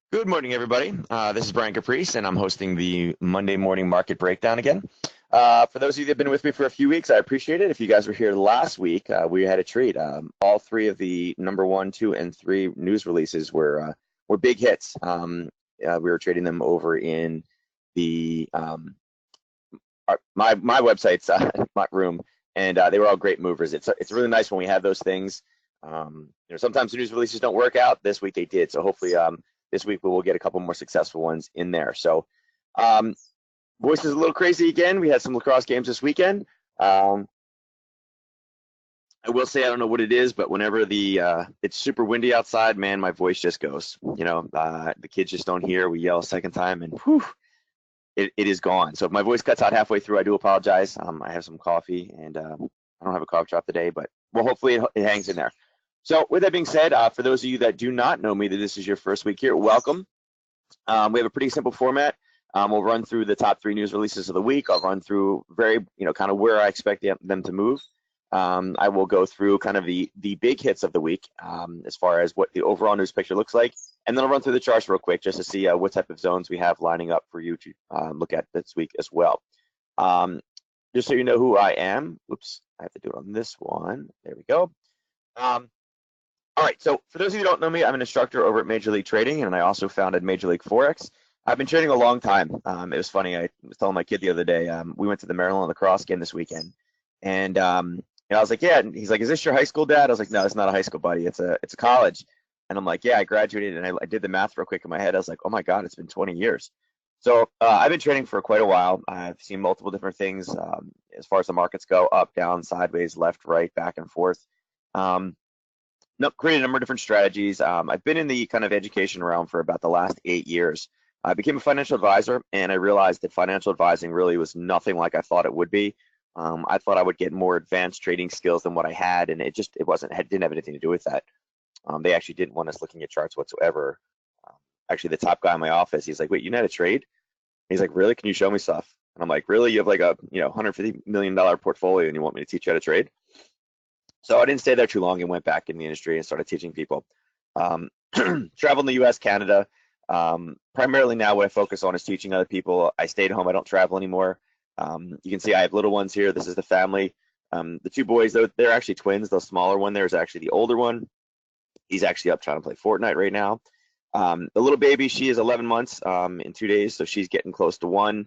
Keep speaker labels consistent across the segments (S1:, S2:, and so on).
S1: Good morning, everybody. This is Brian Caprice, and I'm hosting the Monday morning market breakdown again. For those of you that have been with me for a few weeks, I appreciate it. If you guys were here last week, we had a treat. All three of the number 1, 2, and 3 news releases were big hits. We were trading them over in the my website's my room, and they were all great movers. It's really nice when we have those things. Sometimes the news releases don't work out. This week they did, so hopefully this week we will get a couple more successful ones in there. So um, voice is a little crazy again. We had some lacrosse games this weekend. I will say I don't know what it is, but whenever it's super windy outside, man, my voice just goes. The kids just don't hear. We yell a second time, and whew, it is gone. So if my voice cuts out halfway through, I do apologize. I have some coffee, and I don't have a cough drop today, but well, hopefully it hangs in there. So with that being said, for those of you that do not know me, that this is your first week here, welcome. We have a pretty simple format. We'll run through the top 3 news releases of the week. I'll run through kind of where I expect them to move. I will go through kind of the big hits of the week as far as what the overall news picture looks like. And then I'll run through the charts real quick just to see what type of zones we have lining up for you to look at this week as well. Just so you know who I am. Whoops, I have to do it on this one. There we go. All right, so for those of you who don't know me, I'm an instructor over at Major League Trading, and I also founded Major League Forex. I've been trading a long time. It was funny. I was telling my kid the other day, we went to the Maryland lacrosse game this weekend, and I was like, yeah. And he's like, is this your high school, Dad? I was like, no, it's not a high school, buddy. It's a college. And I'm like, yeah, I graduated, and I did the math real quick in my head. I was like, oh my God, it's been 20 years. So I've been trading for quite a while. I've seen multiple different things as far as the markets go: up, down, sideways, left, right, back and forth. No, created a number of different strategies. I've been in the kind of education realm for about the last 8 years. I became a financial advisor, and I realized that financial advising really was nothing like I thought it would be. I thought I would get more advanced trading skills than what I had, and it didn't have anything to do with that. They actually didn't want us looking at charts whatsoever. Actually, the top guy in my office, he's like, "Wait, you know how to trade?" He's like, "Really? Can you show me stuff?" And I'm like, "Really? You have like a $150 million portfolio, and you want me to teach you how to trade?" So I didn't stay there too long and went back in the industry and started teaching people. Traveled in the U.S., Canada. Primarily now what I focus on is teaching other people. I stayed home. I don't travel anymore. You can see I have little ones here. This is the family. The 2 boys, they're actually twins. The smaller one there is actually the older one. He's actually up trying to play Fortnite right now. The little baby, she is 11 months in 2 days, so she's getting close to 1.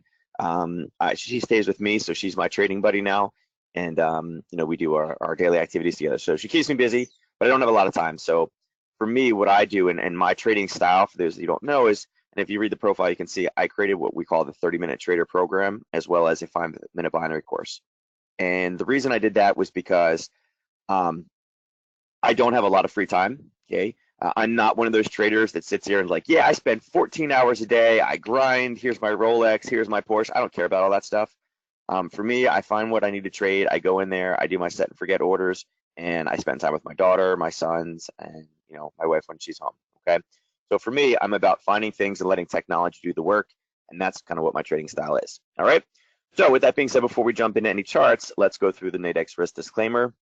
S1: She stays with me, so she's my trading buddy now. And we do our daily activities together. So she keeps me busy, but I don't have a lot of time. So for me, what I do and my trading style, for those that you don't know, is, and if you read the profile, you can see I created what we call the 30-minute trader program, as well as a 5-minute binary course. And the reason I did that was because I don't have a lot of free time. Okay. I'm not one of those traders that sits here and like, yeah, I spend 14 hours a day. I grind. Here's my Rolex. Here's my Porsche. I don't care about all that stuff. For me, I find what I need to trade. I go in there. I do my set and forget orders, and I spend time with my daughter, my sons, and my wife when she's home. Okay. So for me, I'm about finding things and letting technology do the work, and that's kind of what my trading style is. All right. So with that being said, before we jump into any charts, let's go through the Nadex risk disclaimer.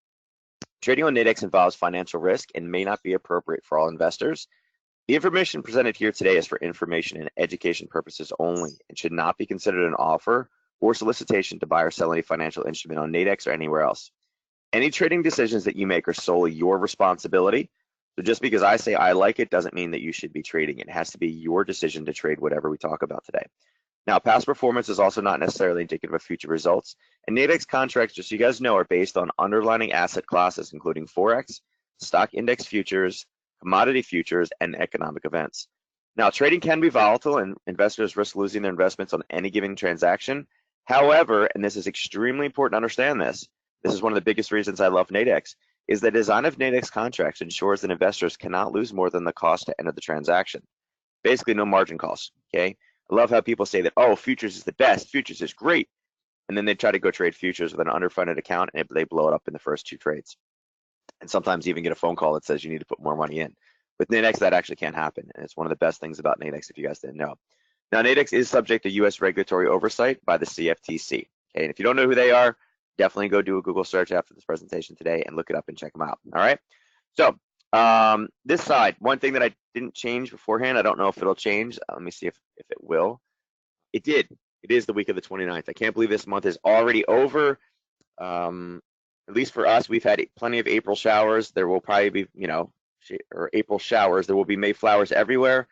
S1: Trading on Nadex involves financial risk and may not be appropriate for all investors. The information presented here today is for information and education purposes only and should not be considered an offer or solicitation to buy or sell any financial instrument on Nadex or anywhere else. Any trading decisions that you make are solely your responsibility. So just because I say I like it doesn't mean that you should be trading it. It has to be your decision to trade whatever we talk about today. Now, past performance is also not necessarily indicative of future results. And Nadex contracts, just so you guys know, are based on underlying asset classes, including Forex, stock index futures, commodity futures, and economic events. Now, trading can be volatile and investors risk losing their investments on any given transaction. However, and this is extremely important to understand this is one of the biggest reasons I love Nadex, is the design of Nadex contracts ensures that investors cannot lose more than the cost to enter the transaction. Basically, no margin calls, okay? I love how people say that, oh, futures is the best, futures is great. And then they try to go trade futures with an underfunded account and they blow it up in the first 2 trades. And sometimes even get a phone call that says you need to put more money in. With Nadex, that actually can't happen. And it's one of the best things about Nadex if you guys didn't know. Now, Nadex is subject to U.S. regulatory oversight by the CFTC. Okay, and if you don't know who they are, definitely go do a Google search after this presentation today and look it up and check them out. All right. So This side, one thing that I didn't change beforehand, I don't know if it'll change. Let me see if it will. It did. It is the week of the 29th. I can't believe this month is already over. At least for us, we've had plenty of April showers. There will probably be, or April showers. There will be May flowers everywhere.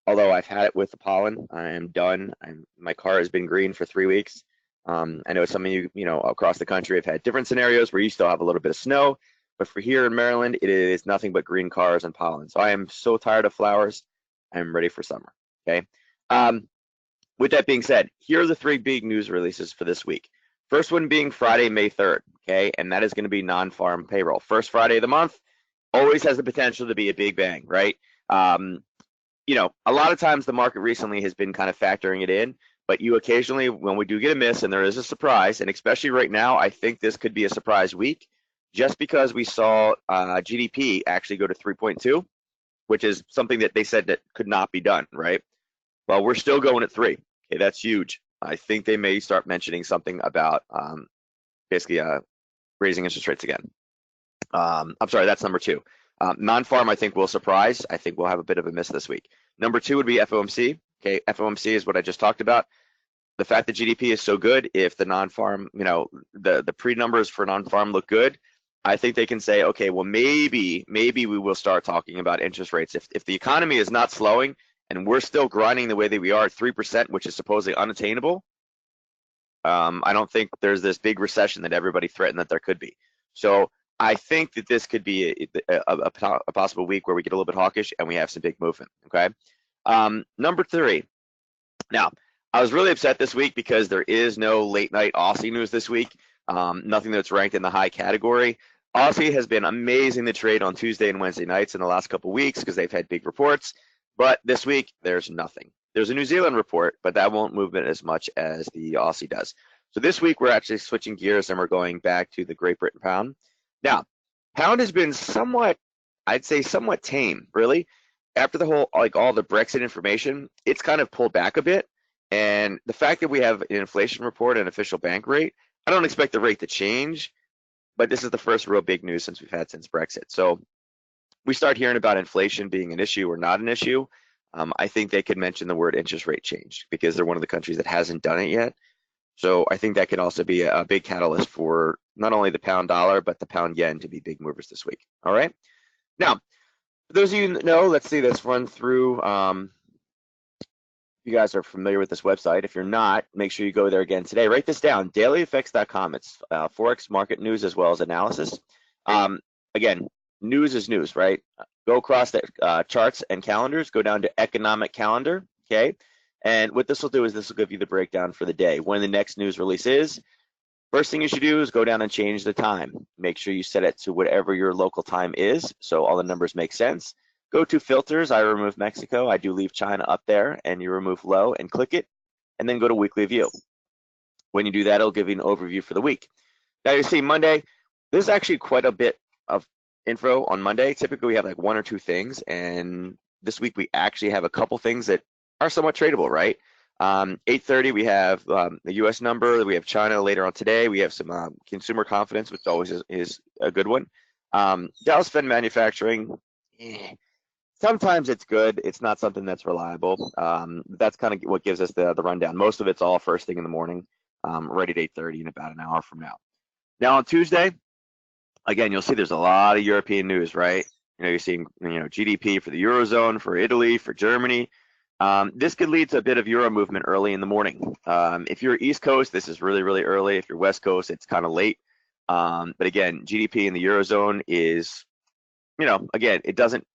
S1: Although I've had it with the pollen, I am done. My car has been green for 3 weeks. I know some of you, across the country have had different scenarios where you still have a little bit of snow, but for here in Maryland, it is nothing but green cars and pollen. So I am so tired of flowers. I'm ready for summer. Okay. With that being said, here are the 3 big news releases for this week. First one being Friday, May 3rd. Okay, and that is going to be non-farm payroll. First Friday of the month always has the potential to be a big bang, right? A lot of times the market recently has been kind of factoring it in, but you occasionally, when we do get a miss and there is a surprise, and especially right now, I think this could be a surprise week, just because we saw GDP actually go to 3.2, which is something that they said that could not be done, right? Well, we're still going at 3. Okay, that's huge. I think they may start mentioning something about basically raising interest rates again. I'm sorry, that's number 2. Non-farm, I think, will surprise. I think we'll have a bit of a miss this week. Number 2 would be FOMC. Okay, FOMC is what I just talked about. The fact that GDP is so good, if the non-farm, the pre-numbers for non-farm look good, I think they can say, okay, well, maybe we will start talking about interest rates. If the economy is not slowing and we're still grinding the way that we are at 3%, which is supposedly unattainable, I don't think there's this big recession that everybody threatened that there could be. So I think that this could be a possible week where we get a little bit hawkish and we have some big movement, okay? Number 3. Now, I was really upset this week because there is no late night Aussie news this week, nothing that's ranked in the high category. Aussie has been amazing to trade on Tuesday and Wednesday nights in the last couple of weeks because they've had big reports, but this week there's nothing. There's a New Zealand report, but that won't move it as much as the Aussie does. So this week we're actually switching gears and we're going back to the Great Britain pound. Now, pound has been somewhat, I'd say somewhat tame, really. After the whole, all the Brexit information, it's kind of pulled back a bit. And the fact that we have an inflation report and official bank rate, I don't expect the rate to change, but this is the first real big news since Brexit. So we start hearing about inflation being an issue or not an issue. I think they could mention the word interest rate change because they're one of the countries that hasn't done it yet. So I think that could also be a big catalyst for not only the pound dollar, but the pound yen to be big movers this week. All right. Now, for those of you that know, let's see this run through. You guys are familiar with this website. If you're not, make sure you go there again today. Write this down, dailyfx.com. It's Forex market news as well as analysis. Again, news is news, right? Go across the charts and calendars, go down to economic calendar, okay? And what this will do is this will give you the breakdown for the day. When the next news release is, first thing you should do is go down and change the time. Make sure you set it to whatever your local time is so all the numbers make sense. Go to filters, I remove Mexico, I do leave China up there, and you remove low and click it, and then go to weekly view. When you do that, it'll give you an overview for the week. Now you see Monday, there's actually quite a bit of info on Monday. Typically we have like 1 or 2 things, and this week we actually have a couple things that are somewhat tradable, right? 8:30 we have the US number, we have China later on today, we have some consumer confidence, which always is a good one. Dallas Fed manufacturing, sometimes it's good. It's not something that's reliable. That's kind of what gives us the rundown. Most of it's all first thing in the morning, right at 8:30 in about an hour from now. Now on Tuesday, again, you'll see there's a lot of European news, right? You're seeing GDP for the Eurozone, for Italy, for Germany. This could lead to a bit of Euro movement early in the morning. If you're East Coast, this is really, really early. If you're West Coast, it's kind of late. But again, GDP in the Eurozone is, again, it doesn't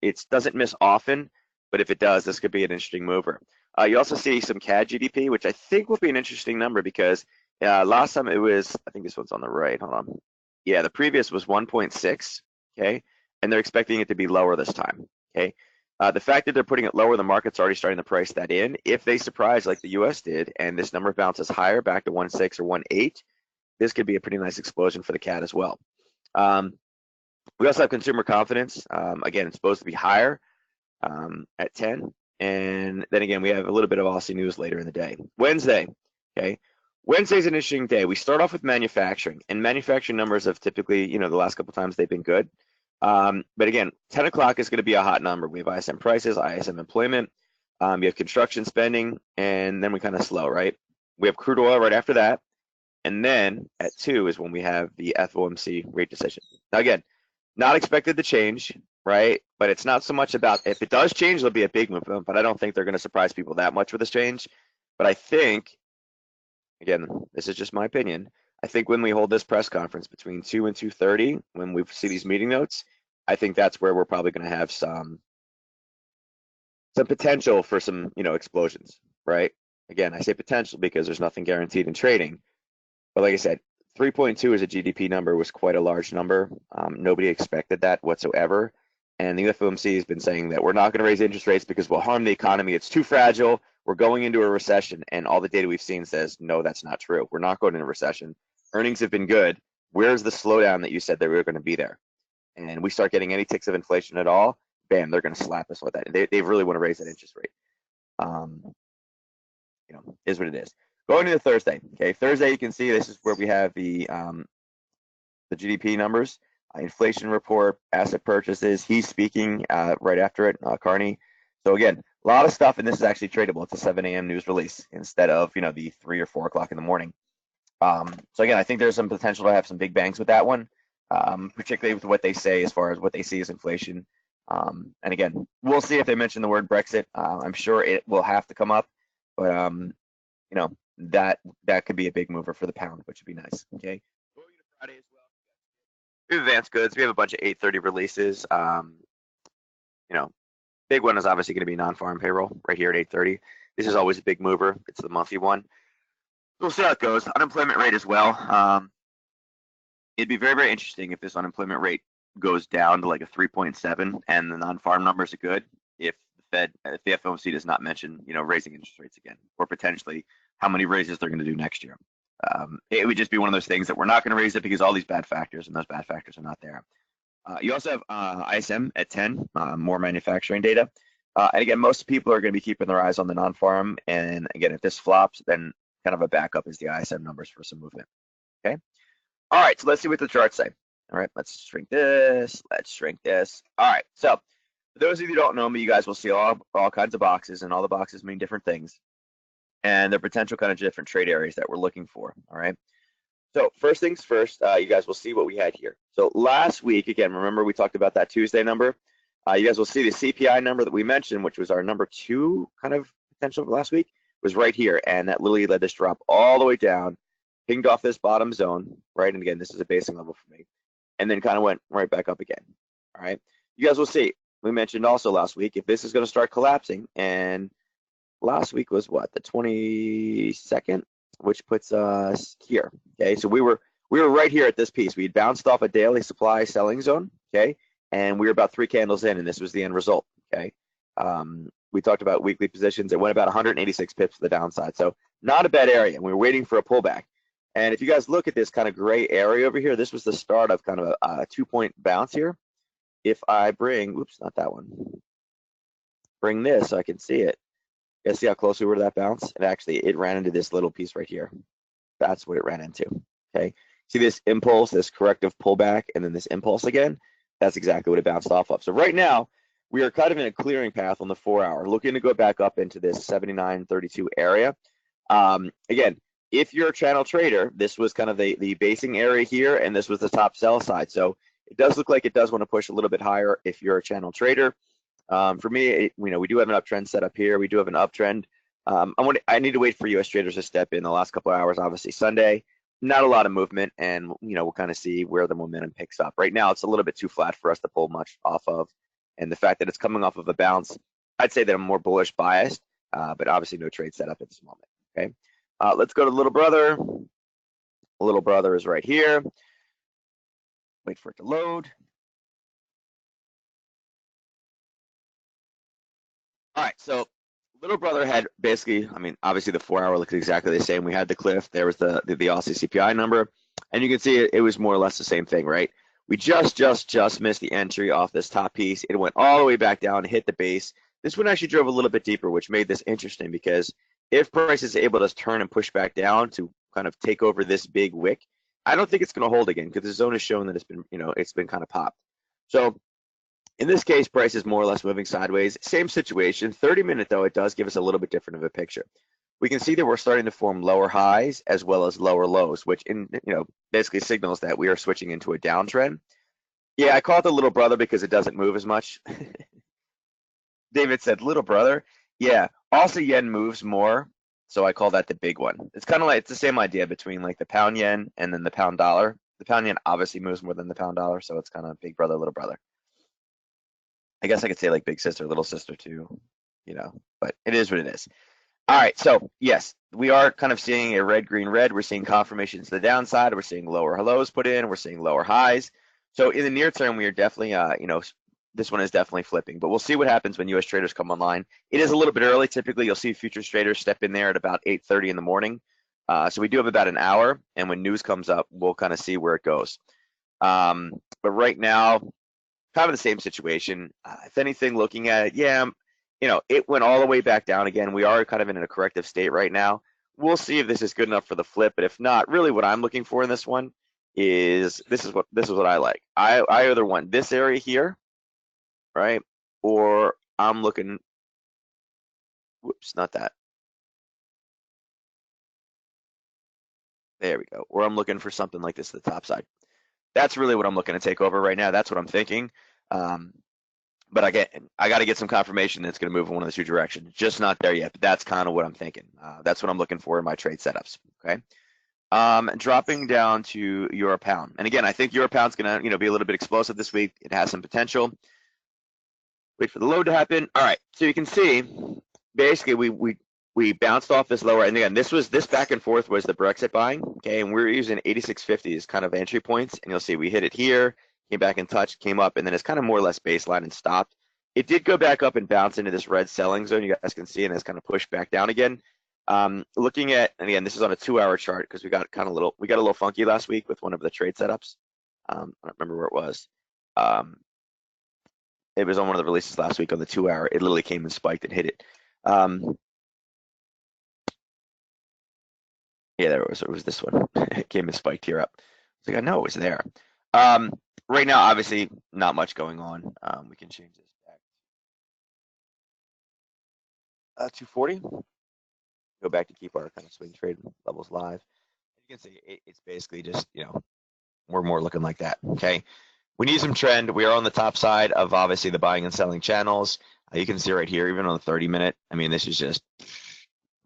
S1: miss often, but if it does, this could be an interesting mover. You also see some CAD GDP, which I think will be an interesting number because last time it was, I think this one's on the right, hold on. Yeah, the previous was 1.6, okay? And they're expecting it to be lower this time, okay? The fact that they're putting it lower, the market's already starting to price that in. If they surprise like the US did and this number bounces higher back to 1.6 or 1.8, this could be a pretty nice explosion for the CAD as well. We also have consumer confidence. Again, it's supposed to be higher at 10. And then again, we have a little bit of Aussie news later in the day. Wednesday, okay? Wednesday's an interesting day. We start off with manufacturing, and manufacturing numbers have typically, the last couple of times they've been good. But again, 10 o'clock is going to be a hot number. We have ISM prices, ISM employment, you have construction spending, and then we kind of slow, right? We have crude oil right after that. And then at 2 is when we have the FOMC rate decision. Now, again, not expected to change, right? But it's not so much about, if it does change, there'll be a big movement, but I don't think they're going to surprise people that much with this change. But I think, again, this is just my opinion, I think when we hold this press conference between 2 and 2:30, when we see these meeting notes, I think that's where we're probably going to have some potential for some, explosions, right? Again, I say potential because there's nothing guaranteed in trading. But like I said, 3.2 as a GDP number was quite a large number. Nobody expected that whatsoever. And the FOMC has been saying that we're not going to raise interest rates because we'll harm the economy. It's too fragile. We're going into a recession. And all the data we've seen says, no, that's not true. We're not going into a recession. Earnings have been good. Where's the slowdown that you said that we were going to be there? And we start getting any ticks of inflation at all, bam, they're going to slap us with that. They really want to raise that interest rate. Is what it is. Going into Thursday. Okay, Thursday you can see this is where we have the GDP numbers, inflation report, asset purchases. He's speaking right after it, Carney. So again, a lot of stuff, and this is actually tradable. It's a 7 a.m. news release instead of the 3 or 4 o'clock in the morning. So again, I think there's some potential to have some big bangs with that one, particularly with what they say as far as what they see as inflation. And again, we'll see if they mention the word Brexit. I'm sure it will have to come up, but that could be a big mover for the pound, which would be nice. Okay. Going to Friday as well. We have advanced goods. We have a bunch of 8:30 releases. Big one is obviously going to be non-farm payroll right here at 8:30. This is always a big mover. It's the monthly one. We'll see how it goes. Unemployment rate as well. It'd be very, very interesting if this unemployment rate goes down to like a 3.7 and the non-farm numbers are good. If the FOMC does not mention, raising interest rates again, or potentially how many raises they're going to do next year. It would just be one of those things that we're not going to raise it because all these bad factors, and those bad factors are not there. You also have ISM at 10, more manufacturing data. And again, most people are going to be keeping their eyes on the non-farm. And again, if this flops, then kind of a backup is the ISM numbers for some movement. Okay. All right. So let's see what the charts say. All right. Let's shrink this. Let's shrink this. All right. So for those of you who don't know me, you guys will see all kinds of boxes, and all the boxes mean different things. And they're potential kind of different trade areas that we're looking for. All right. So first things first, you guys will see what we had here. So last week, again, remember we talked about that Tuesday number. You guys will see the CPI number that we mentioned, which was our number 2 kind of potential for last week, was right here. And that literally led this drop all the way down, pinged off this bottom zone, right? And again, this is a basing level for me. And then kind of went right back up again. All right. You guys will see. We mentioned also last week, if this is going to start collapsing, and last week was what, the 22nd, which puts us here. Okay, so we were right here at this piece. We had bounced off a daily supply selling zone. Okay, and we were about 3 candles in, and this was the end result. Okay, we talked about weekly positions. It went about 186 pips to the downside, so not a bad area. We were waiting for a pullback. And if you guys look at this kind of gray area over here, this was the start of kind of a 2-point bounce here. If I bring, oops, not that one, bring this so I can see it. You guys see how close we were to that bounce? And actually, it ran into this little piece right here. That's what it ran into, okay? See this impulse, this corrective pullback, and then this impulse again? That's exactly what it bounced off of. So right now, we are kind of in a clearing path on the 4-hour, looking to go back up into this 79.32 area. Again, if you're a channel trader, this was kind of the basing area here, and this was the top sell side. So it does look like it does want to push a little bit higher if you're a channel trader. For me, we do have an uptrend set up here. We do have an uptrend. I need to wait for US traders to step in the last couple of hours. Obviously, Sunday, not a lot of movement, and we'll kind of see where the momentum picks up. Right now, it's a little bit too flat for us to pull much off of, and the fact that it's coming off of a bounce, I'd say that I'm more bullish biased, but obviously no trade set up at this moment. Okay, let's go to little brother. Little brother is right here. Wait for it to load. All right, so little brother had basically, obviously the 4-hour looks exactly the same. We had the cliff. There was the Aussie CPI number, and you can see it was more or less the same thing, right? We just missed the entry off this top piece. It went all the way back down, hit the base. This one actually drove a little bit deeper, which made this interesting because if price is able to turn and push back down to kind of take over this big wick, I don't think it's going to hold again because the zone has shown that it's been kind of popped. So in this case, price is more or less moving sideways. Same situation. 30-minute though, it does give us a little bit different of a picture. We can see that we're starting to form lower highs as well as lower lows, which basically signals that we are switching into a downtrend. Yeah, I call it the little brother because it doesn't move as much. David said, little brother. Yeah, also yen moves more, so I call that the big one. It's kind of like, it's the same idea between like the pound yen and then the pound dollar. The pound yen obviously moves more than the pound dollar, so it's kind of big brother, little brother. I guess I could say like big sister, little sister too, but it is what it is. All right, so yes, we are kind of seeing a red, green, red. We're seeing confirmations to the downside. We're seeing lower lows put in. We're seeing lower highs. So in the near term, we are definitely, this one is definitely flipping. But we'll see what happens when U.S. traders come online. It is a little bit early. Typically, you'll see futures traders step in there at about 8:30 in the morning. So we do have about an hour, and when news comes up, we'll kind of see where it goes. But right now, kind of the same situation. If anything, looking at it, yeah, it went all the way back down again. We are kind of in a corrective state right now. We'll see if this is good enough for the flip, but if not, really what I'm looking for in this one is this is what I like. I either want this area here, right? Or I'm looking, whoops, not that. There we go. Or I'm looking for something like this to the top side. That's really what I'm looking to take over right now. That's what I'm thinking. But I got to get some confirmation that it's going to move in one of the two directions. Just not there yet, but that's kind of what I'm thinking. That's what I'm looking for in my trade setups. Okay. Dropping down to euro pound, and again, I think euro pound's going to be a little bit explosive this week. It has some potential. Wait for the load to happen. All right, so you can see basically we bounced off this lower, and again, this back and forth was the Brexit buying. Okay, and we're using 86.50 as kind of entry points, and you'll see we hit it here. Came back and touched, came up, and then it's kind of more or less baseline and stopped. It did go back up and bounce into this red selling zone, you guys can see, and it's kind of pushed back down again. Looking at, and again, this is on a 2-hour chart because we got a little funky last week with one of the trade setups. I don't remember where it was. It was on one of the releases last week on the 2-hour. It literally came and spiked and hit it. Yeah, there it was. It was this one. It came and spiked here up. It's like I know it was there. Right now, obviously, not much going on. We can change this back. 240. Go back to keep our kind of swing trade levels live. You can see it's basically just, we're more looking like that. Okay. We need some trend. We are on the top side of obviously the buying and selling channels. You can see right here, even on the 30-minute. I mean, this is just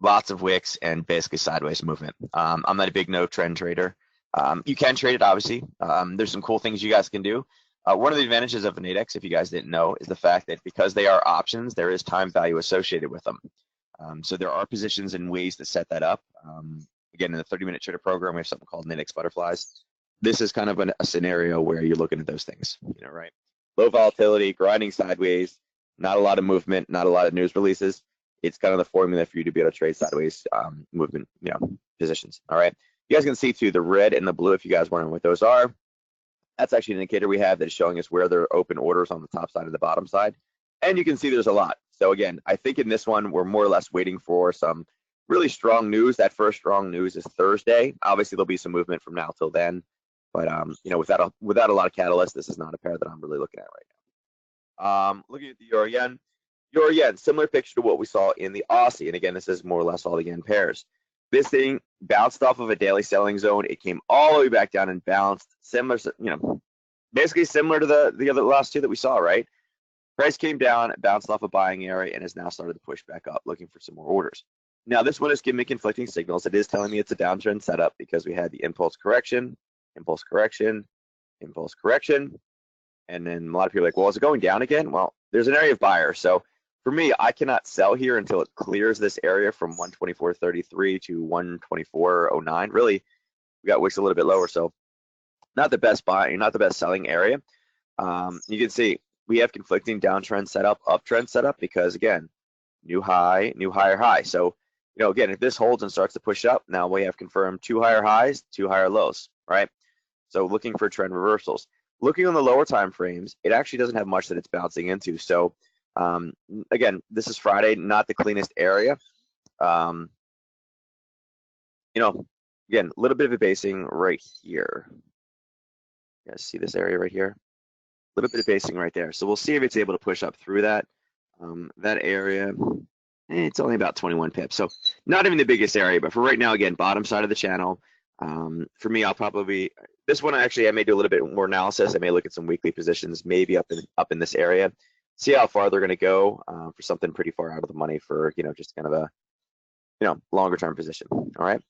S1: lots of wicks and basically sideways movement. I'm not a big no trend trader. You can trade it, obviously. There's some cool things you guys can do. One of the advantages of a Nadex, if you guys didn't know, is the fact that because they are options, there is time value associated with them. So there are positions and ways to set that up. Again, in the 30-minute trader program, we have something called Nadex butterflies. This is kind of a scenario where you're looking at those things, right? Low volatility, grinding sideways, not a lot of movement, not a lot of news releases. It's kind of the formula for you to be able to trade sideways movement, positions. All right. You guys can see too the red and the blue if you guys wondering what those are. That's actually an indicator we have that is showing us where there are open orders on the top side and the bottom side. And you can see there's a lot. So again, I think in this one, we're more or less waiting for some really strong news. That first strong news is Thursday. Obviously, there'll be some movement from now till then. But without a lot of catalyst, this is not a pair that I'm really looking at right now. Looking at the euro yen. Euro yen, similar picture to what we saw in the Aussie. And again, this is more or less all the yen pairs. This thing bounced off of a daily selling zone. It came all the way back down and bounced, similar, basically similar to the other last two that we saw, right? Price came down, bounced off a buying area, and has now started to push back up, looking for some more orders. Now, this one is giving me conflicting signals. It is telling me it's a downtrend setup because we had the impulse correction, impulse correction, impulse correction. And then a lot of people are like, well, is it going down again? Well, there's an area of buyer. So for me, I cannot sell here until it clears this area from 124.33 to 124.09. Really, we got wicks a little bit lower. So not the best buying, not the best selling area. You can see we have conflicting downtrend setup, uptrend setup, because again, new high, new higher high. So, again, if this holds and starts to push up, now we have confirmed 2 higher highs, 2 higher lows, right? So looking for trend reversals. Looking on the lower time frames, it actually doesn't have much that it's bouncing into. So again, this is Friday, not the cleanest area. Again, a little bit of a basing right here. You guys see this area right here? little bit of basing right there. So we'll see if it's able to push up through that. That area, it's only about 21 pips. So not even the biggest area, but for right now, again, bottom side of the channel. For me, I'll probably, this one actually, I may do a little bit more analysis. I may look at some weekly positions, maybe up in this area, see how far they're going to go for something pretty far out of the money for, just kind of a, longer term position. All right.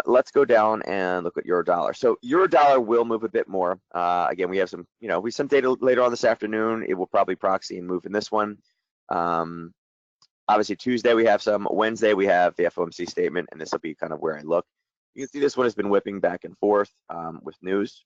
S1: Let's go down and look at euro dollar. So euro dollar will move a bit more. Again, we have some, some data later on this afternoon. It will probably proxy and move in this one. Obviously Tuesday we have some. Wednesday we have the FOMC statement, and this will be kind of where I look. You can see this one has been whipping back and forth with news.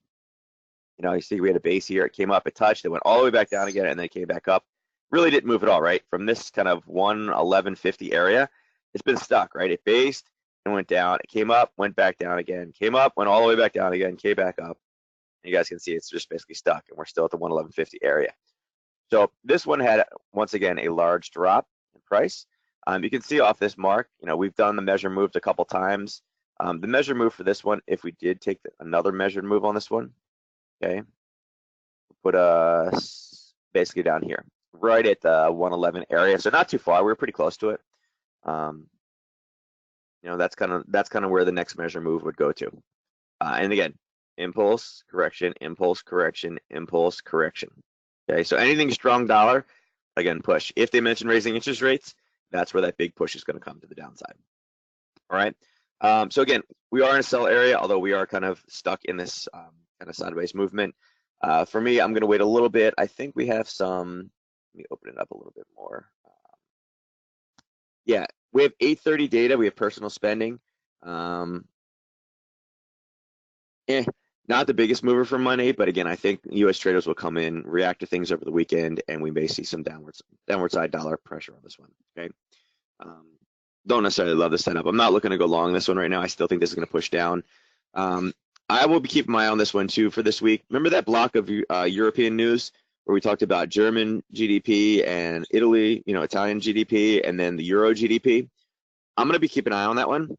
S1: You see we had a base here. It came up, it touched, it went all the way back down again, and then it came back up. Really didn't move at all, right? From this kind of 111.50 area, it's been stuck, right? It based and went down. It came up, went back down again, came up, went all the way back down again, came back up. And you guys can see it's just basically stuck, and we're still at the 111.50 area. So this one had, once again, a large drop in price. You can see off this mark, we've done the measure moves a couple times. The measure move for this one, if we did take another measured move on this one, okay, put us basically down here, right at the 111 area. So not too far. We're pretty close to it. That's kind of where the next measure move would go to. And again, impulse, correction, impulse, correction, impulse, correction. Okay, so anything strong dollar, again, push. If they mention raising interest rates, that's where that big push is going to come to the downside. All right. So again, we are in a sell area, although we are kind of stuck in this kind of sideways movement. For me, I'm going to wait a little bit. I think we have some, let me open it up a little bit more. Yeah, we have 8:30 data. We have personal spending. Not the biggest mover for money, but again, I think U.S. traders will come in, react to things over the weekend, and we may see some downward side dollar pressure on this one. Okay. Don't necessarily love the setup. I'm not looking to go long this one right now. I still think this is going to push down. I will be keeping my eye on this one too for this week. Remember that block of European news where we talked about German GDP and Italy, Italian GDP, and then the Euro GDP? I'm going to be keeping an eye on that one,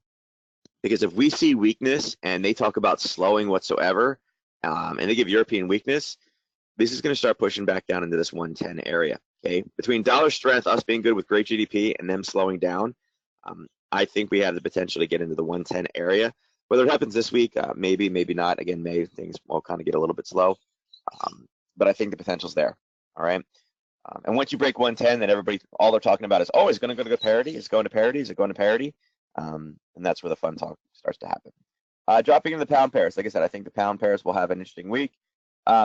S1: because if we see weakness and they talk about slowing whatsoever, and they give European weakness, this is going to start pushing back down into this 110 area. Okay, between dollar strength, us being good with great GDP, and them slowing down, I think we have the potential to get into the 110 area. Whether it happens this week, maybe, maybe not. Again, May things will kind of get a little bit slow, but I think the potential's there. All right. And once you break 110, then all they're talking about is, oh, it's going to go to parity. It's going to parity. Is it going to parity? And that's where the fun talk starts to happen. Dropping into the pound pairs. Like I said, I think the pound pairs will have an interesting week.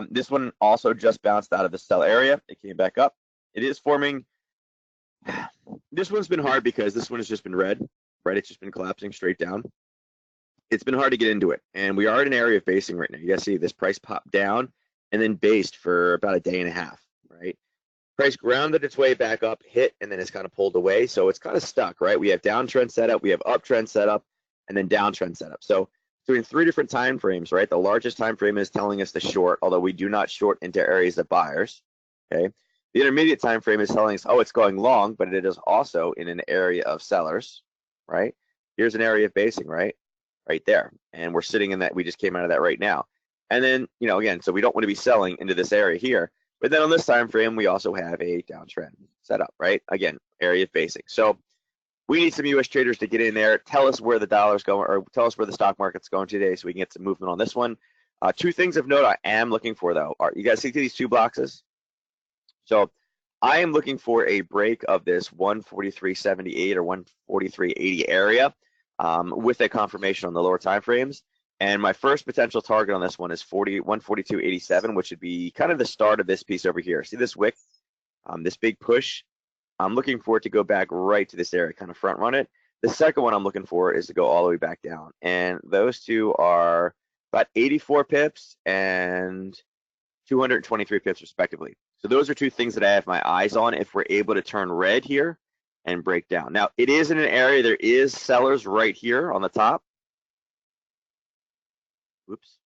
S1: This one also just bounced out of the sell area. It came back up. It is forming. This one's been hard because this one has just been red, right? It's just been collapsing straight down. It's been hard to get into it. And we are in an area of basing right now. You guys see this price popped down and then based for about a day and a half, right? Price grounded its way back up, hit, and then it's kind of pulled away. So it's kind of stuck, right? We have downtrend setup, we have uptrend setup, and then downtrend setup. So between 3 different time frames, right? The largest time frame is telling us to short, although we do not short into areas of buyers, okay? The intermediate time frame is telling us, oh, it's going long, but it is also in an area of sellers, right? Here's an area of basing, right? Right there. And we're sitting in that, we just came out of that right now. And then, again, so we don't want to be selling into this area here. But then on this time frame, we also have a downtrend setup, right? Again, area of basing. So we need some U.S. traders to get in there, tell us where the dollar's going, or tell us where the stock market's going today so we can get some movement on this one. 2 things of note I am looking for, though, are, you guys see these 2 boxes? So I am looking for a break of this 143.78 or 143.80 area with a confirmation on the lower time frames. And my first potential target on this one is 142.87, which would be kind of the start of this piece over here. See this wick, this big push? I'm looking for it to go back right to this area, kind of front run it. The second one I'm looking for is to go all the way back down. And those two are about 84 pips and 223 pips respectively. So those are 2 things that I have my eyes on if we're able to turn red here and break down. Now, it is in an area, there is sellers right here on the top. Oops.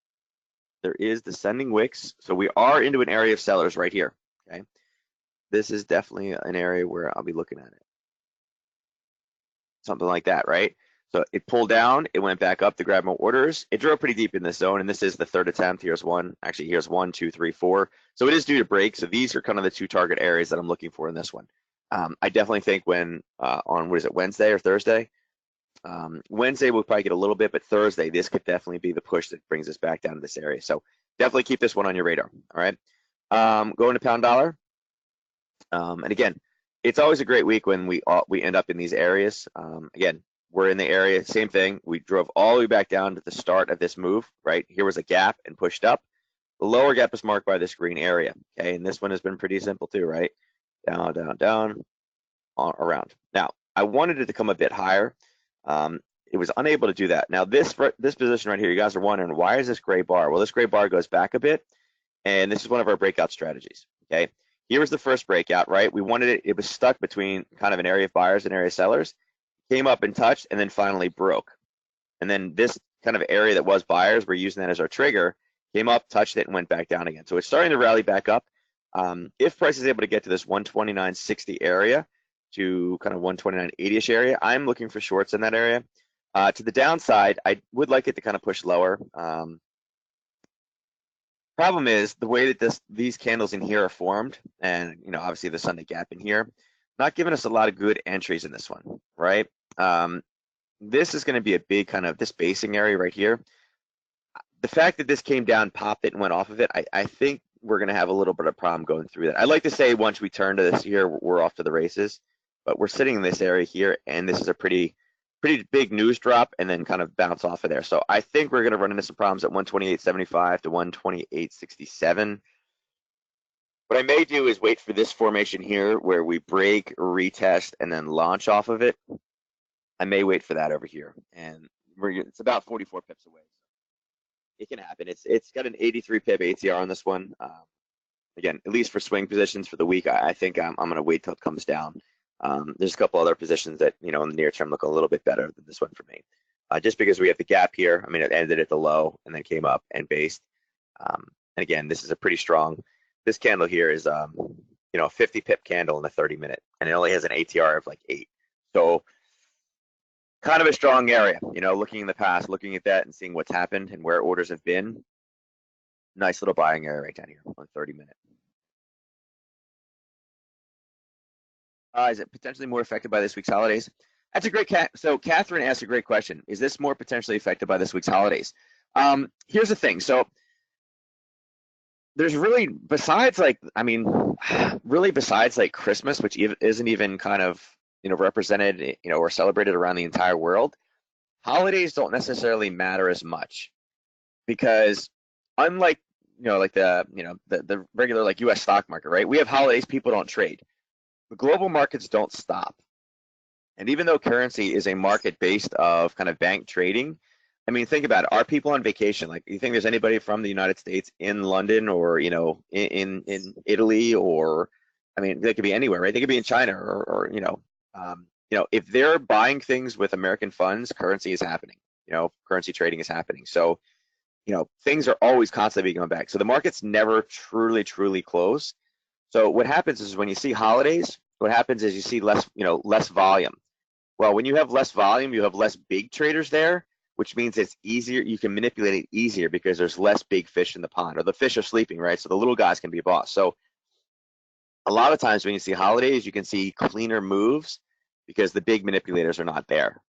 S1: There is descending wicks. So we are into an area of sellers right here, okay? This is definitely an area where I'll be looking at it. Something like that, right? So it pulled down, it went back up to grab more orders. It drove pretty deep in this zone, and this is the third attempt. Here's one. Actually, here's 1, 2, 3, 4. So it is due to break. So these are kind of the 2 target areas that I'm looking for in this one. I definitely think when on, what is it, Wednesday or Thursday? Wednesday we'll probably get a little bit, but Thursday, this could definitely be the push that brings us back down to this area. So definitely keep this one on your radar, all right? Going to pound dollar. And again, it's always a great week when we end up in these areas. Again, we're in the area, same thing. We drove all the way back down to the start of this move, right? Here was a gap and pushed up. The lower gap is marked by this green area, okay? And this one has been pretty simple too, right? Down, down, down, around. Now, I wanted it to come a bit higher. It was unable to do that. Now, this position right here, you guys are wondering, why is this gray bar? Well, this gray bar goes back a bit, and this is one of our breakout strategies, okay? Here was the first breakout, right? We wanted it, it was stuck between kind of an area of buyers and area of sellers, came up and touched, and then finally broke. And then this kind of area that was buyers, we're using that as our trigger, came up, touched it, and went back down again. So it's starting to rally back up. If price is able to get to this 129.60 area to kind of 129.80ish area, I'm looking for shorts in that area. To the downside, I would like it to kind of push lower. Problem is the way that these candles in here are formed, and obviously the Sunday gap in here, not giving us a lot of good entries in this one, right? This is going to be a big kind of this basing area right here. The fact that this came down, popped it, and went off of it, I think we're going to have a little bit of problem going through that. I'd like to say once we turn to this here, we're off to the races, but we're sitting in this area here, and this is a pretty big news drop and then kind of bounce off of there. So I think we're going to run into some problems at 128.75 to 128.67. What I may do is wait for this formation here where we break, retest, and then launch off of it. I may wait for that over here, and it's about 44 pips away. It can happen. It's got an 83 pip ATR on this one. Again, at least for swing positions for the week, I think I'm going to wait till it comes down. There's a couple other positions that in the near term look a little bit better than this one for me, just because we have the gap here. I mean, it ended at the low and then came up and based. And again, this is a pretty strong. This candle here is 50 pip candle in a 30-minute, and it only has an ATR of like 8. So kind of a strong area. Looking in the past, looking at that and seeing what's happened and where orders have been. Nice little buying area right down here on 30-minute. Is it potentially more affected by this week's holidays? That's a great so Catherine asked a great question. Is this more potentially affected by this week's holidays? Here's the thing. So there's really, besides like Christmas, which isn't even kind of, represented, or celebrated around the entire world, holidays don't necessarily matter as much because unlike, like the regular like US stock market, right? We have holidays, people don't trade. The global markets don't stop. And even though currency is a market based of kind of bank trading, I mean, think about it. Are people on vacation? Like, you think there's anybody from the United States in London or, in Italy, or, I mean, they could be anywhere, right? They could be in China or if they're buying things with American funds, currency is happening, currency trading is happening. So, things are always constantly going back. So the market's never truly close. So what happens is when you see holidays, what happens is you see less volume. Well, when you have less volume, you have less big traders there, which means it's easier. You can manipulate it easier because there's less big fish in the pond, or the fish are sleeping, right? So the little guys can be boss. So a lot of times when you see holidays, you can see cleaner moves because the big manipulators are not there,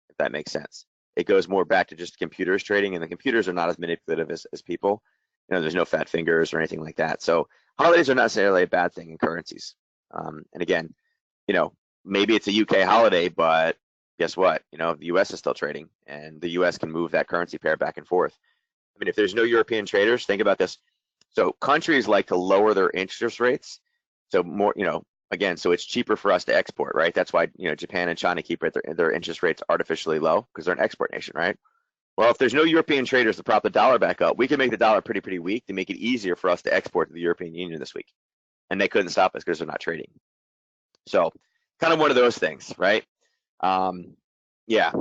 S1: if that makes sense. It goes more back to just computers trading, and the computers are not as manipulative as people. There's no fat fingers or anything like that. So holidays are not necessarily a bad thing in currencies. And again, maybe it's a UK holiday, but guess what? The US is still trading, and the US can move that currency pair back and forth. I mean, if there's no European traders, think about this. So countries like to lower their interest rates. So more, again, so it's cheaper for us to export, right? That's why, Japan and China keep their interest rates artificially low because they're an export nation, right? Well, if there's no European traders to prop the dollar back up, we can make the dollar pretty weak to make it easier for us to export to the European Union this week. And they couldn't stop us because they're not trading. So kind of one of those things, right? Yeah.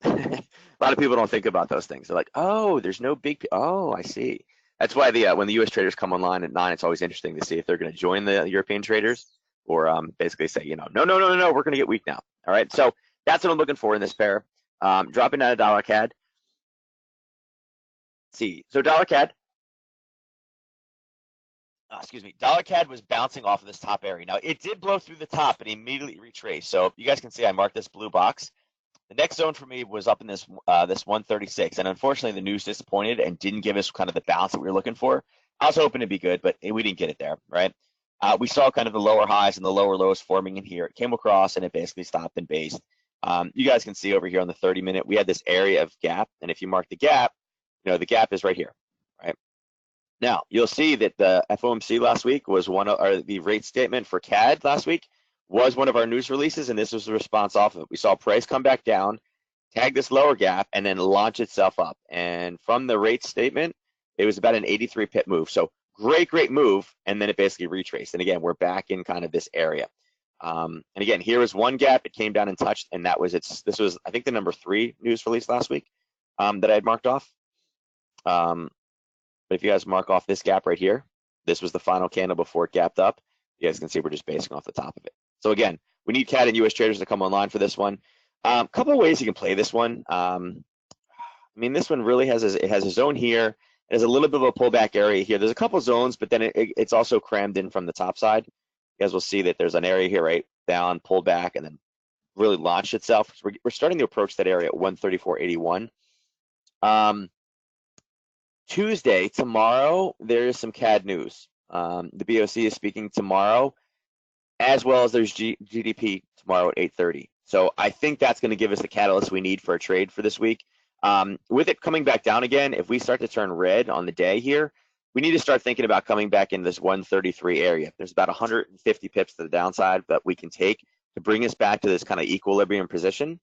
S1: A lot of people don't think about those things. They're like, oh, there's no big, oh, I see. That's why when the US traders come online at 9, it's always interesting to see if they're going to join the European traders or basically say, no, we're going to get weak now. All right. So that's what I'm looking for in this pair. Dropping down to dollar CAD. See, so dollar CAD, excuse me, dollar CAD was bouncing off of this top area. Now it did blow through the top and immediately retraced. So you guys can see I marked this blue box. The next zone for me was up in this 136, and unfortunately the news disappointed and didn't give us kind of the bounce that we were looking for. I was hoping to be good, but we didn't get it there, right? We saw kind of the lower highs and the lower lows forming in here. It came across and it basically stopped and based. You guys can see over here on the 30-minute, we had this area of gap, and if you mark the gap, the gap is right here, right? Now, you'll see that the FOMC last week was or the rate statement for CAD last week was one of our news releases, and this was the response off of it. We saw price come back down, tag this lower gap, and then launch itself up. And from the rate statement, it was about an 83 pip move. So great move, and then it basically retraced. And again, we're back in kind of this area. And again, here was one gap. It came down and touched, and that was this was, I think, the number 3 news release last week that I had marked off. But if you guys mark off this gap right here, this was the final candle before it gapped up. You guys can see we're just basing off the top of it. So again, we need CAD and US traders to come online for this one. Couple of ways you can play this one. I mean, this one really has a zone here. There's a little bit of a pullback area here. There's a couple zones, but then it's also crammed in from the top side. You guys will see that there's an area here, right? Down, pulled back, and then really launched itself. So we're starting to approach that area at 134.81. Tuesday, tomorrow, there is some CAD news. The BOC is speaking tomorrow, as well as there's GDP tomorrow at 8:30. So I think that's going to give us the catalyst we need for a trade for this week. With it coming back down again, if we start to turn red on the day here, we need to start thinking about coming back in this 133 area. There's about 150 pips to the downside that we can take to bring us back to this kind of equilibrium position.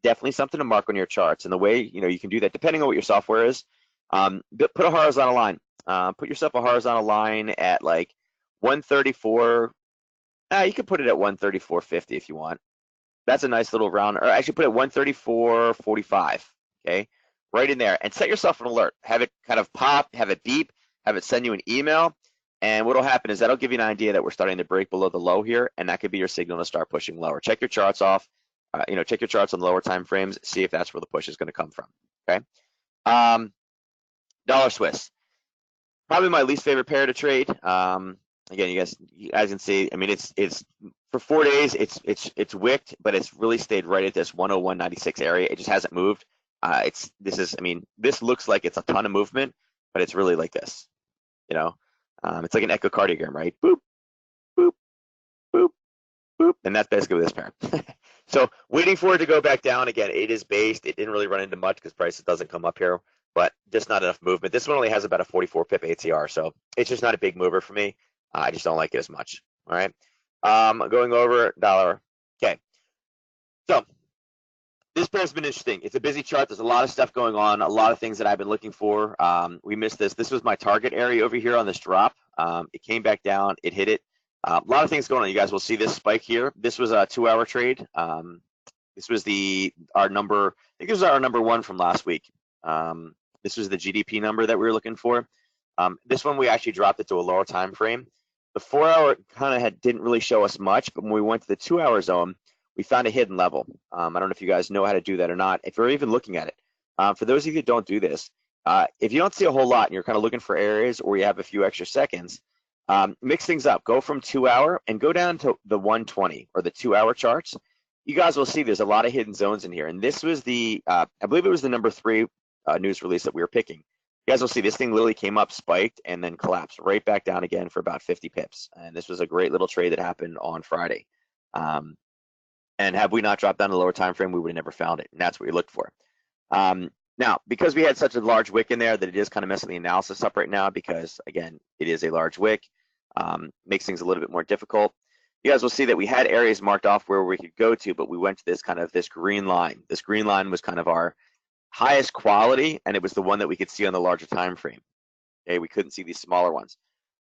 S1: Definitely something to mark on your charts. And the way you can do that, depending on what your software is, put a horizontal line. Put yourself a horizontal line at like 134. You could put it at 134.50 if you want. That's a nice little round, or actually put it at 134.45, okay? Right in there, and set yourself an alert. Have it kind of pop, have it beep, have it send you an email, and what'll happen is that'll give you an idea that we're starting to break below the low here, and that could be your signal to start pushing lower. Check your charts off, check your charts on lower time frames, see if that's where the push is gonna come from, okay? Dollar Swiss, probably my least favorite pair to trade. Again, you guys can see, I mean, it's for 4 days, it's wicked, but it's really stayed right at this 101.96 area. It just hasn't moved. This looks like it's a ton of movement, but it's really like this, it's like an echocardiogram, right? Boop, boop, boop, boop, and that's basically this pair. So waiting for it to go back down again. It is based. It didn't really run into much because prices doesn't come up here, but just not enough movement. This one only has about a 44 pip ATR, so it's just not a big mover for me. I just don't like it as much. All right. Going over dollar. Okay. So this pair's been interesting. It's a busy chart. There's a lot of stuff going on, a lot of things that I've been looking for. We missed this. This was my target area over here on this drop. It came back down. It hit it. A lot of things going on. You guys will see this spike here. This was a 2-hour trade. This was our number. I think this was our number 1 from last week. This was the GDP number that we were looking for. This one we actually dropped it to a lower time frame. The 4-hour kind of didn't really show us much, but when we went to the 2-hour zone, we found a hidden level. I don't know if you guys know how to do that or not, if you're even looking at it. For those of you that don't do this, if you don't see a whole lot and you're kind of looking for areas where you have a few extra seconds, mix things up. Go from 2-hour and go down to the 120 or the 2-hour charts. You guys will see there's a lot of hidden zones in here. And this was I believe it was the number 3 news release that we were picking. You guys will see this thing literally came up, spiked, and then collapsed right back down again for about 50 pips. And this was a great little trade that happened on Friday. And had we not dropped down to the lower time frame, we would have never found it. And that's what we looked for. Now, because we had such a large wick in there that it is kind of messing the analysis up right now because, again, it is a large wick, makes things a little bit more difficult. You guys will see that we had areas marked off where we could go to, but we went to this green line. This green line was kind of our highest quality, and it was the one that we could see on the larger time frame. Okay, we couldn't see these smaller ones.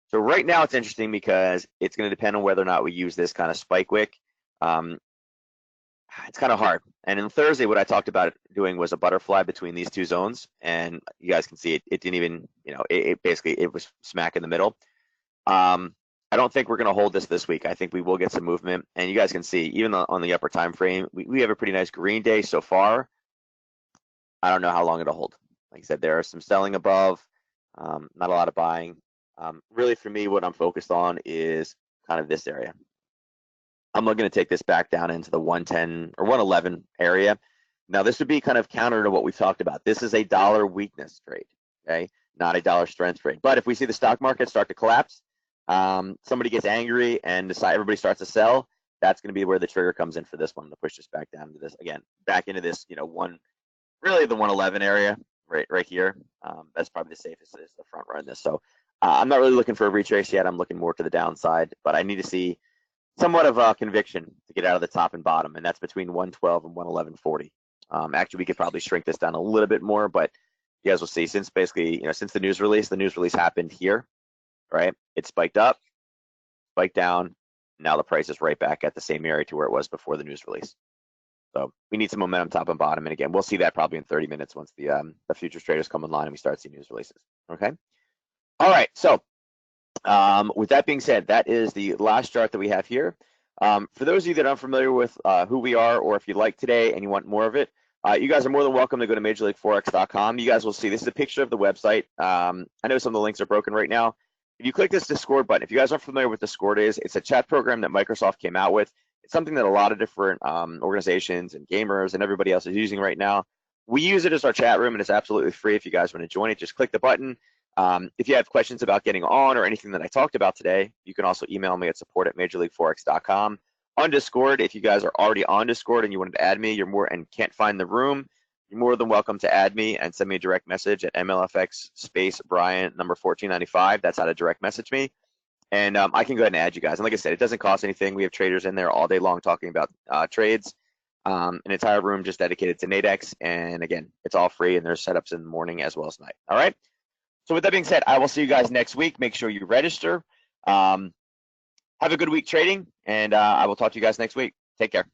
S1: So right now it's interesting because it's going to depend on whether or not we use this kind of spike wick. It's kind of hard. And on Thursday, what I talked about doing was a butterfly between these two zones, and you guys can see it didn't even, it was smack in the middle. I don't think we're going to hold this week. I think we will get some movement, and you guys can see even on the upper time frame, we have a pretty nice green day so far. I don't know how long it'll hold. Like I said, there are some selling above, not a lot of buying. Really for me, what I'm focused on is kind of this area. I'm looking to take this back down into the 110 or 111 area. Now, this would be kind of counter to what we've talked about. This is a dollar weakness trade, okay? Not a dollar strength trade. But if we see the stock market start to collapse, somebody gets angry and everybody starts to sell, that's going to be where the trigger comes in for this one to push this back down to this, again, back into this, really the 111 area right here. That's probably the safest is the front run this. So I'm not really looking for a retrace yet. I'm looking more to the downside, but I need to see somewhat of a conviction to get out of the top and bottom, and that's between 112 and 111.40. Actually, we could probably shrink this down a little bit more, but you guys will see since basically, since the news release happened here, right? It spiked up, spiked down. Now the price is right back at the same area to where it was before the news release. So we need some momentum top and bottom. And again, we'll see that probably in 30 minutes once the futures traders come online and we start seeing news releases. Okay. All right. So with that being said, that is the last chart that we have here. For those of you that aren't familiar with who we are, or if you like today and you want more of it, you guys are more than welcome to go to MajorLeagueForex.com. You guys will see this is a picture of the website. I know some of the links are broken right now. If you click this Discord button, if you guys aren't familiar with Discord it's a chat program that Microsoft came out with. It's something that a lot of different organizations and gamers and everybody else is using right now. We use it as our chat room, and it's absolutely free. If you guys want to join it, just click the button. If you have questions about getting on or anything that I talked about today, you can also email me at support@MajorLeagueForex.com. On Discord, if you guys are already on Discord and you wanted to add me, and can't find the room, you're more than welcome to add me and send me a direct message at MLFX space Bryan number 1495. That's how to direct message me. And I can go ahead and add you guys. And like I said, it doesn't cost anything. We have traders in there all day long talking about trades. An entire room just dedicated to Nadex. And again, it's all free, and there's setups in the morning as well as night. All right. So with that being said, I will see you guys next week. Make sure you register. Have a good week trading, and I will talk to you guys next week. Take care.